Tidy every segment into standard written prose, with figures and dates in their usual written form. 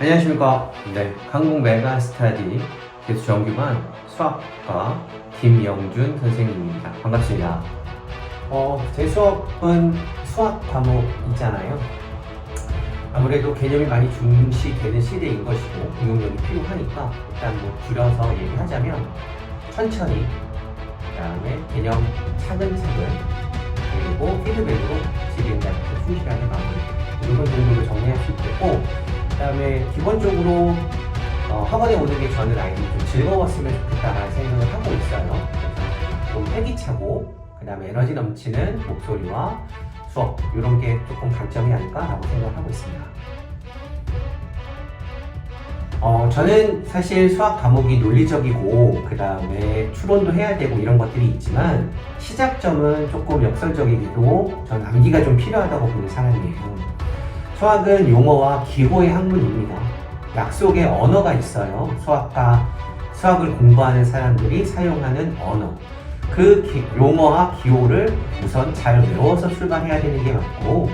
안녕하십니까. 네, 한국 메가스터디 개수 정규반 수학과 김영준 선생님입니다. 반갑습니다. 제 수업은 수학 과목 있잖아요. 아무래도 개념이 많이 중시되는 시대인 것이고 응용력이 필요하니까 일단 줄여서 얘기하자면 천천히, 그 다음에 개념 차근차근, 그리고 피드백으로 진행자부터 충실하게 마무리, 이런 정도로 정리할 수 있겠고, 그 다음에 기본적으로 학원에 오는 게 저는 아이들이 좀 즐거웠으면 좋겠다라는 생각을 하고 있어요. 그래서 좀 활기차고, 그 다음에 에너지 넘치는 목소리와 수업, 이런 게 조금 강점이 아닐까라고 생각하고 있습니다. 저는 사실 수학 과목이 논리적이고, 그 다음에 추론도 해야 되고 이런 것들이 있지만, 시작점은 조금 역설적이기도 전 암기가 좀 필요하다고 보는 사람이에요. 수학은 용어와 기호의 학문입니다. 약속의 언어가 있어요. 수학을 공부하는 사람들이 사용하는 언어. 그 용어와 기호를 우선 잘 외워서 출발해야 되는 게 맞고,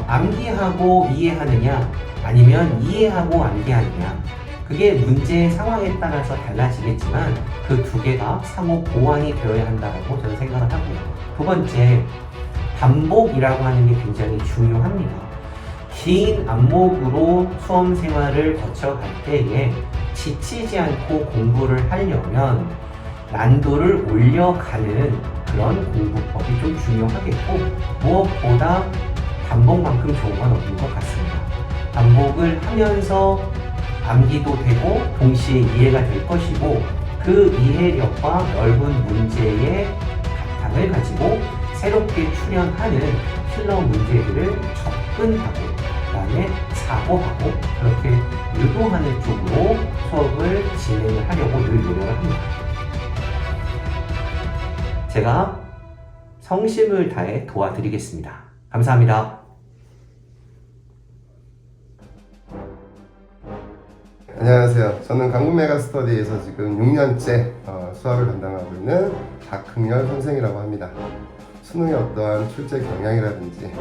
암기하고 이해하느냐, 아니면 이해하고 암기하느냐, 그게 문제의 상황에 따라서 달라지겠지만 그 두 개가 상호 보완이 되어야 한다고 저는 생각을 하고요. 두 번째, 반복이라고 하는 게 굉장히 중요합니다. 긴 안목으로 수험 생활을 거쳐갈 때에 지치지 않고 공부를 하려면 난도를 올려가는 그런 공부법이 좀 중요하겠고, 무엇보다 반복만큼 좋은 건 없는 것 같습니다. 반복을 하면서 암기도 되고 동시에 이해가 될 것이고, 그 이해력과 넓은 문제의 바탕을 가지고 새롭게 출현하는 필러 문제들을 접근하고, 그 다음에 사고하고, 그렇게 유도하는 쪽으로 수업을 진행을 하려고 늘 노력을 합니다. 제가 성심을 다해 도와드리겠습니다. 감사합니다. 안녕하세요. 저는 강북 메가스터디에서 지금 6년째 수학을 담당하고 있는 박흥열 선생이라고 합니다. 수능의 어떠한 출제 경향이라든지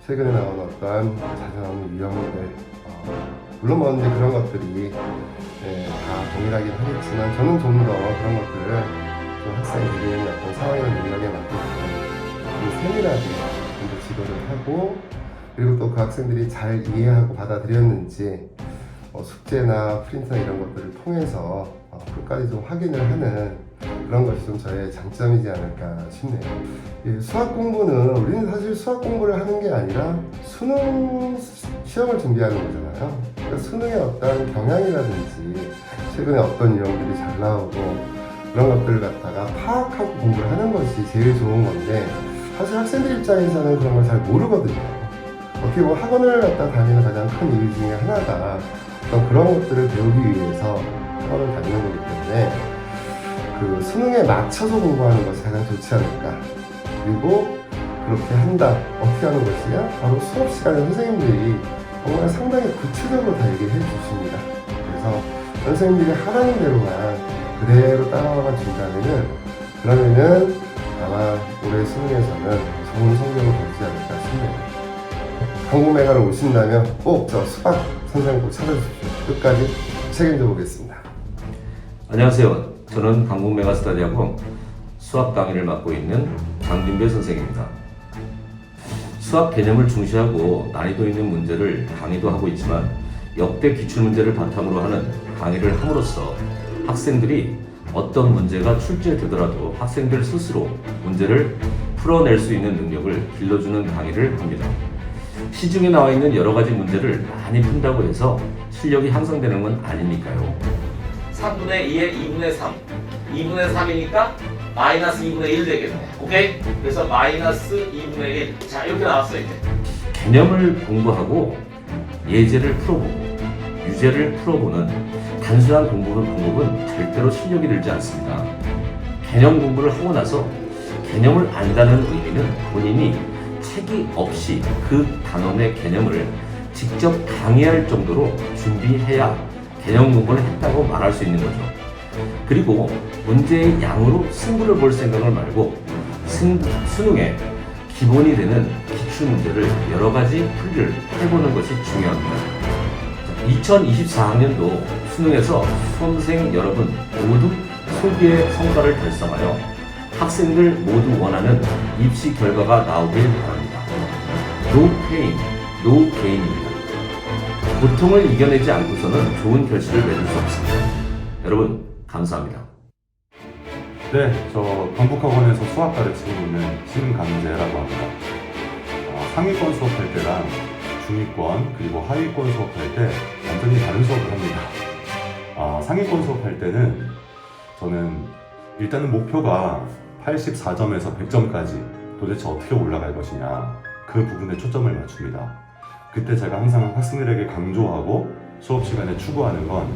최근에 나온 어떠한 자주 나오는 유형들, 물론 이제 그런 것들이 다 동일하긴 하겠지만, 저는 좀 더 그런 것들을 좀 학생 개개인의 어떤 상황이나 능력에 맞게 좀 세밀하게 좀 더 지도를 하고, 그리고 또 그 학생들이 잘 이해하고 받아들였는지 숙제나 프린트나 이런 것들을 통해서 끝까지 좀 확인을 하는 그런 것이 좀 저의 장점이지 않을까 싶네요. 수학 공부는, 우리는 사실 수학 공부를 하는 게 아니라 수능 시험을 준비하는 거잖아요. 그러니까 수능의 어떤 경향이라든지 최근에 어떤 유형들이 잘 나오고 그런 것들을 갖다가 파악하고 공부를 하는 것이 제일 좋은 건데, 사실 학생들 입장에서는 그런 걸 잘 모르거든요. 어떻게 보면 학원을 갖다 다니는 가장 큰 이유 중에 하나가 그런 것들을 배우기 위해서 학원을 다니는 거기 때문에 그 수능에 맞춰서 공부하는 것이 가장 좋지 않을까. 그리고 그렇게 한다, 어떻게 하는 것이냐, 바로 수업 시간에 선생님들이 정말 상당히 구체적으로 다 얘기해 주십니다. 그래서 선생님들이 하라는 대로만 그대로 따라와 준다면은 아마 올해 수능에서는 좋은 성적을 보지 않을까 싶네요. 강북 메가를 오신다면 꼭 저 수학 선생님 꼭 찾아주십시오. 끝까지 책임져 보겠습니다. 안녕하세요. 저는 강북 메가스터디학원 수학 강의를 맡고 있는 장진배 선생입니다. 수학 개념을 중시하고 난이도 있는 문제를 강의도 하고 있지만, 역대 기출문제를 바탕으로 하는 강의를 함으로써 학생들이 어떤 문제가 출제되더라도 학생들 스스로 문제를 풀어낼 수 있는 능력을 길러주는 강의를 합니다. 시중에 나와 있는 여러 가지 문제를 많이 푼다고 해서 실력이 향상되는 건 아니니까요. 3분의 2에 2분의 3, 2분의 3이니까 마이너스 2분의 1 되겠네. 오케이? 그래서 마이너스 2분의 1. 자, 이렇게 나왔어 이제. 개념을 공부하고 예제를 풀어보고 유제를 풀어보는 단순한 공부의 방법은 절대로 실력이 늘지 않습니다. 개념 공부를 하고 나서 개념을 안다는 의미는 본인이 책이 없이 그 단원의 개념을 직접 강의할 정도로 준비해야 개념 공부를 했다고 말할 수 있는 거죠. 그리고 문제의 양으로 승부를 볼 생각을 말고 수능에 기본이 되는 기출문제를 여러 가지 풀이를 해보는 것이 중요합니다. 2024학년도 수능에서 수험생 여러분 모두 소기의 성과를 달성하여 학생들 모두 원하는 입시 결과가 나오길 바랍니다. No pain, no gain입니다. 고통을 이겨내지 않고서는 좋은 결실을 맺을 수 없습니다. 여러분, 감사합니다. 네, 저 강북학원에서 수학 가르치고 있는 신강재라고 합니다. 상위권 수업할 때랑 중위권 그리고 하위권 수업할 때 완전히 다른 수업을 합니다. 상위권 수업할 때는 저는 일단은 목표가 84점에서 100점까지 도대체 어떻게 올라갈 것이냐 그 부분에 초점을 맞춥니다. 그때 제가 항상 학생들에게 강조하고 수업 시간에 추구하는 건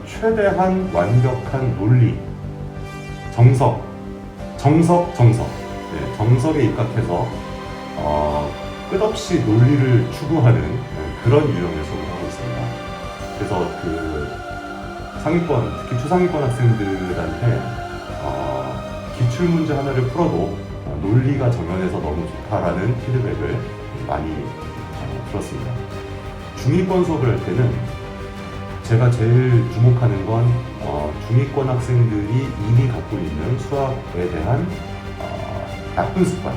최대한 완벽한 논리, 정석. 네, 정석에 입각해서 끝없이 논리를 추구하는 그런 유형의 수업을 하고 있습니다. 그래서 그 상위권, 특히 초상위권 학생들한테 기출문제 하나를 풀어도 논리가 정연해서 너무 좋다라는 피드백을 많이 들었습니다. 중위권 수업을 할 때는 제가 제일 주목하는 건 중위권 학생들이 이미 갖고 있는 수학에 대한 나쁜 습관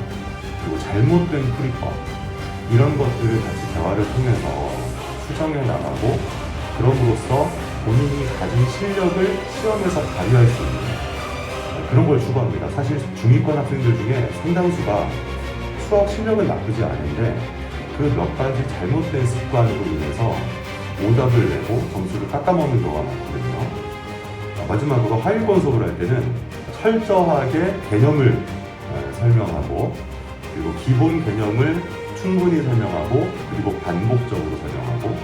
그리고 잘못된 풀이법 이런 것들을 같이 대화를 통해서 수정해 나가고 그럼으로써 본인이 가진 실력을 시험에서 발휘할 수 있는 그런 걸 추구합니다. 사실 중위권 학생들 중에 상당수가 수학 실력은 나쁘지 않은데 그 몇 가지 잘못된 습관으로 인해서 오답을 내고 점수를 깎아먹는 경우가 많거든요. 마지막으로 하위권 수업을 할 때는 철저하게 개념을 설명하고 그리고 기본 개념을 충분히 설명하고 그리고 반복적으로 설명하고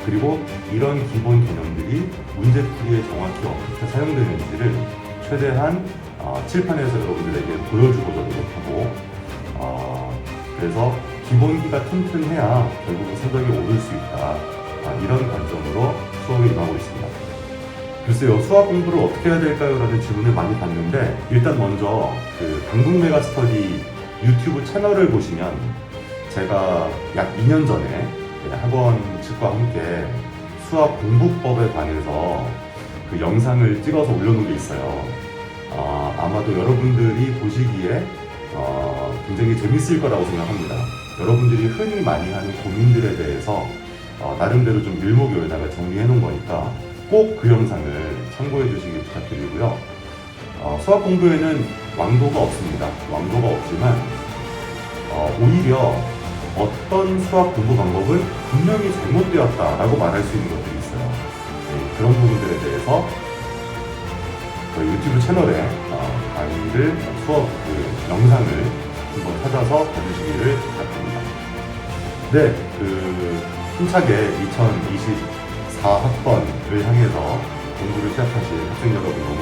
그리고 이런 기본 개념들이 문제풀이에 정확히 어떻게 사용되는지를 최대한 칠판에서 여러분들에게 보여주고자 노력하고 그래서 기본기가 튼튼해야 결국은 성적이 오를 수 있다. 이런 관점으로 수업에 임하고 있습니다. 글쎄요, 수학 공부를 어떻게 해야 될까요? 라는 질문을 많이 받는데 일단 먼저 그 강북메가스터디 유튜브 채널을 보시면 제가 약 2년 전에 학원 측과 함께 수학 공부법에 관해서 그 영상을 찍어서 올려놓은 게 있어요. 아마도 여러분들이 보시기에 굉장히 재밌을 거라고 생각합니다. 여러분들이 흔히 많이 하는 고민들에 대해서 나름대로 좀 일목요연하게 정리해 놓은 거니까 꼭 그 영상을 참고해 주시길 부탁드리고요. 수학 공부에는 왕도가 없습니다. 왕도가 없지만 오히려 어떤 수학 공부 방법은 분명히 잘못되었다라고 말할 수 있는 것들이 있어요. 네, 그런 부분들에 대해서 저희 유튜브 채널에 강의를 수업 그 영상을 한번 찾아서 봐주시기를 부탁드립니다. 네, 힘차게 2024학번을 향해서 공부를 시작하실 학생 여러분 너무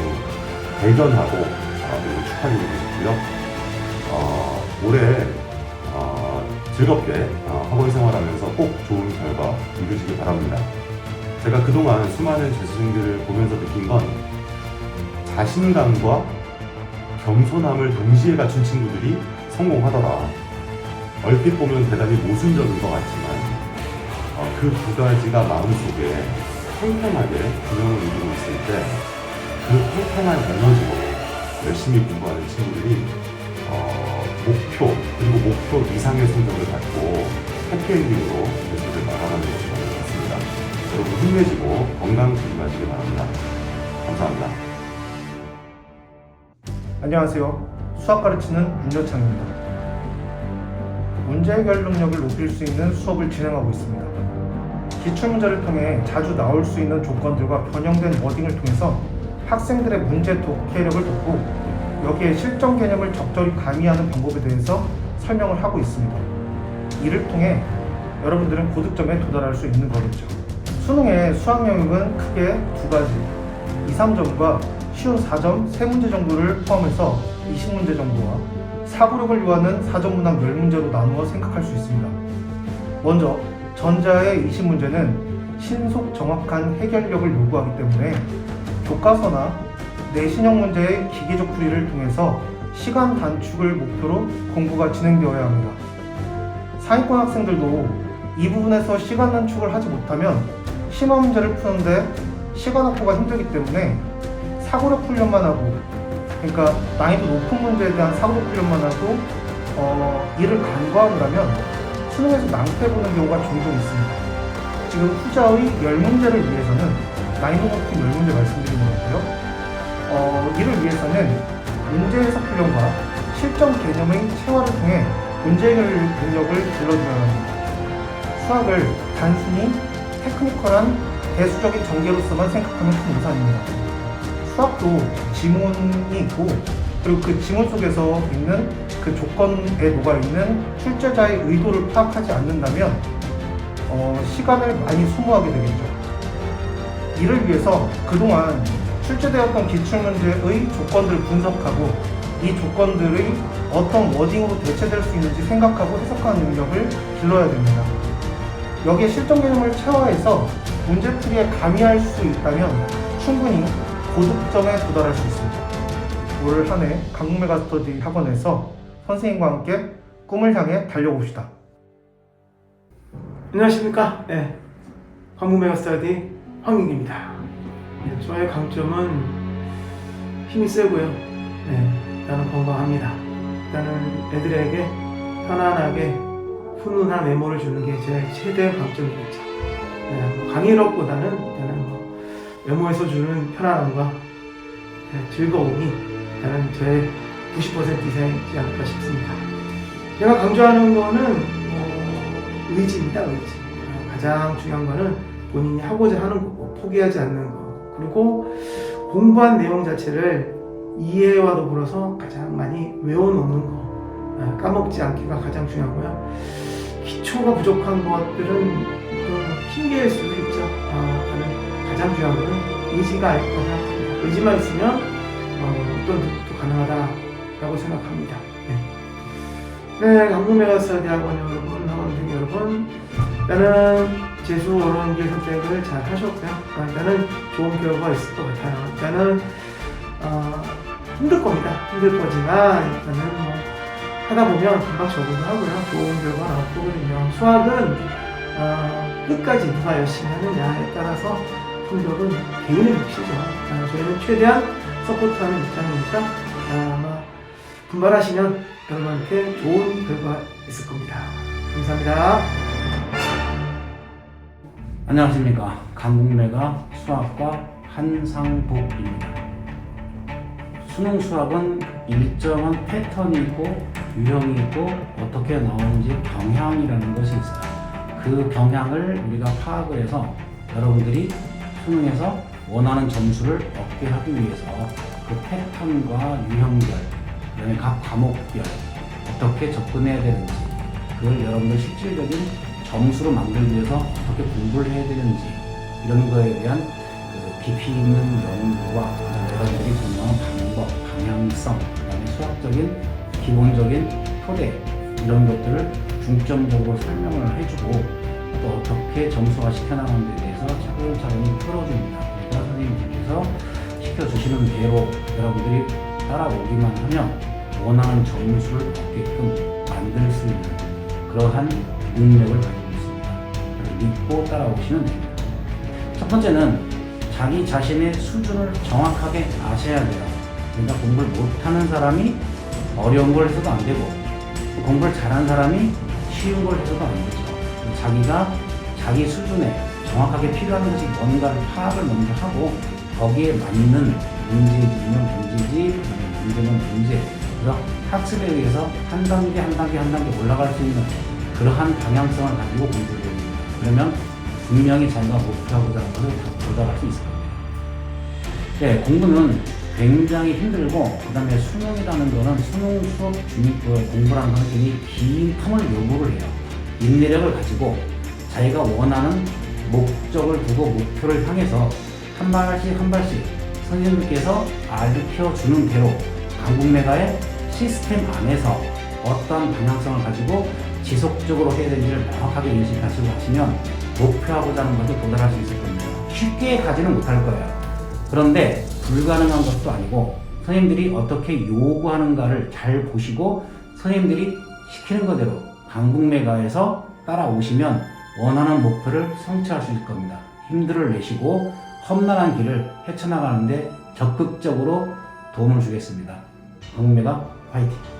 대견하고 그리고 축하드리고 싶고요. 올해 즐겁게 학원 생활하면서 꼭 좋은 결과 이루시길 바랍니다. 제가 그동안 수많은 재수생들을 보면서 느낀 건 자신감과 겸손함을 동시에 갖춘 친구들이 성공하더라. 얼핏 보면 대단히 모순적인 것 같지만 그 두 가지가 마음속에 팽팽하게 균형을 이루고 있을 때 그 팽팽한 에너지로 열심히 공부하는 친구들이 목표 그리고 목표 이상의 성적을 갖고 해피엔딩으로 예술을 나아가는 것이 많은 것 같습니다. 여러분 힘내시고 건강 조심하시기 바랍니다. 감사합니다. 안녕하세요. 수학 가르치는 윤여창입니다. 문제 해결 능력을 높일 수 있는 수업을 진행하고 있습니다. 기출문제를 통해 자주 나올 수 있는 조건들과 변형된 워딩을 통해서 학생들의 문제 독해력을 돕고 여기에 실전 개념을 적절히 가미하는 방법에 대해서 설명을 하고 있습니다. 이를 통해 여러분들은 고득점에 도달할 수 있는 거겠죠. 수능의 수학 영역은 크게 두 가지, 2, 3점과 쉬운 4점 3문제 정도를 포함해서 20문제 정도와 사고력을 요하는 4점 문항 10문제로 나누어 생각할 수 있습니다. 먼저 전자의 20문제는 신속 정확한 해결력을 요구하기 때문에 교과서나 내신형 문제의 기계적 풀이를 통해서 시간 단축을 목표로 공부가 진행되어야 합니다. 상위권 학생들도 이 부분에서 시간 단축을 하지 못하면 심화 문제를 푸는데 시간 확보가 힘들기 때문에 사고력 훈련만 하고, 그러니까 난이도 높은 문제에 대한 사고력 훈련만 하고 이를 간과한다면 수능에서 낭패 보는 경우가 종종 있습니다. 지금 후자의 10문제를 위해서는 난이도 높은 10문제 말씀드리는 건데요. 이를 위해서는 문제 해석 훈련과 실전 개념의 체화를 통해 문제 해결 능력을 길러줘야 합니다. 수학을 단순히 테크니컬한 대수적인 전개로서만 생각하면 큰 오산입니다. 수학도 지문이 있고, 그리고 그 지문 속에서 있는 그 조건에 녹아있는 출제자의 의도를 파악하지 않는다면 시간을 많이 소모하게 되겠죠. 이를 위해서 그동안 출제되었던 기출문제의 조건들을 분석하고 이 조건들의 어떤 워딩으로 대체될 수 있는지 생각하고 해석하는 능력을 길러야 됩니다. 여기에 실전 개념을 체화해서 문제풀이에 가미할 수 있다면 충분히 고득점에 도달할 수 있습니다. 올 한 해 강북메가스터디 학원에서 선생님과 함께 꿈을 향해 달려봅시다. 안녕하십니까. 네, 강북메가스터디 황민기입니다. 네, 저의 강점은 힘이 세고요. 네, 나는 건강합니다. 일단은 애들에게 편안하게 훈훈한 메모를 주는 게 제 최대 강점이겠죠. 네, 강의력보다는 일단은 메모에서 주는 편안함과 즐거움이 일단은 제 90% 이상이지 않을까 싶습니다. 제가 강조하는 거는 의지입니다. 의지. 가장 중요한 거는 본인이 하고자 하는 거고 포기하지 않는 거, 그리고 공부한 내용 자체를 이해와 더불어서 가장 많이 외워놓는 거, 까먹지 않기가 가장 중요하고요. 기초가 부족한 것들은 핑계일 수도 있죠. 저는 가장 중요한 거는 의지가 아닐까 생각합니다. 의지만 있으면 어떤 득도 가능하다라고 생각합니다. 네, 강북메가스터디 학원 여러분, 학원생 여러분, 일단은 재수 어려운길 선택을 잘 하셨고요. 일단은 좋은 결과가 있을 것 같아요. 일단은 힘들 겁니다. 힘들 거지만 일단은 하다 보면 금방 적응도 하고요. 좋은 결과 나올 거거든요. 수학은 끝까지 누가 열심히 하느냐에 따라서 성적은 개인의 몫이죠. 저희는 최대한 서포트하는 입장이니까 아마 분발하시면 여러분한테 좋은 결과 있을 겁니다. 감사합니다. 안녕하십니까. 강북메가 수학과 한상복입니다. 수능 수학은 일정한 패턴이 있고 유형이 있고 어떻게 나오는지 경향이라는 것이 있어요. 그 경향을 우리가 파악을 해서 여러분들이 수능에서 원하는 점수를 얻게 하기 위해서 그 패턴과 유형별, 그다음에 각 과목별 어떻게 접근해야 되는지, 그걸 여러분들 실질적인 점수로 만들기 위해서 어떻게 공부를 해야 되는지, 이런 거에 대한 그 깊이 있는 연구와 여러분들이 전망하는 방법, 방향성, 그다음에 수학적인 기본적인 토대, 이런 것들을 중점적으로 설명을 해주고 또 어떻게 점수화 시켜나가는 데 대해서 차근차근히 풀어줍니다. 그래서 선생님께서 시켜주시는 대로 여러분들이 따라오기만 하면 원하는 점수를 얻게끔 만들 수 있는 그러한 능력을 가지고 있습니다. 그래서 믿고 따라오시면 됩니다. 첫 번째는 자기 자신의 수준을 정확하게 아셔야 돼요. 그러니까 공부를 못하는 사람이 어려운 걸 해서도 안 되고, 공부를 잘하는 사람이 쉬운 걸 해서도 안 되죠. 자기가 자기 수준에 정확하게 필요한 것이 뭔가를 파악을 먼저 하고 거기에 맞는 문제집이면 문제집, 문제는 문제. 그래서 학습에 의해서 한 단계 올라갈 수 있는 그러한 방향성을 가지고 공부를 해야 됩니다. 그러면 분명히 자기가 목표하고자 하는 것을 도달할 수 있을 겁니다. 네, 공부는 굉장히 힘들고, 그 다음에 수능이라는 거는 수능 수업 공부라는 거는 굉장히 긴 텀을 요구를 해요. 인내력을 가지고 자기가 원하는 목적을 두고 목표를 향해서 한 발씩 선생님께서 알려주는 대로 강북메가의 시스템 안에서 어떠한 방향성을 가지고 지속적으로 해야 되는지를 명확하게 인식하시고 하시면 목표하고자 하는 것에 도달할 수 있을 겁니다. 쉽게 가지는 못할 거예요. 그런데 불가능한 것도 아니고 선생님들이 어떻게 요구하는가를 잘 보시고 선생님들이 시키는 거대로 강북메가에서 따라오시면 원하는 목표를 성취할 수 있을 겁니다. 힘들을 내시고 험난한 길을 헤쳐나가는데 적극적으로 도움을 주겠습니다. 강국매가 화이팅!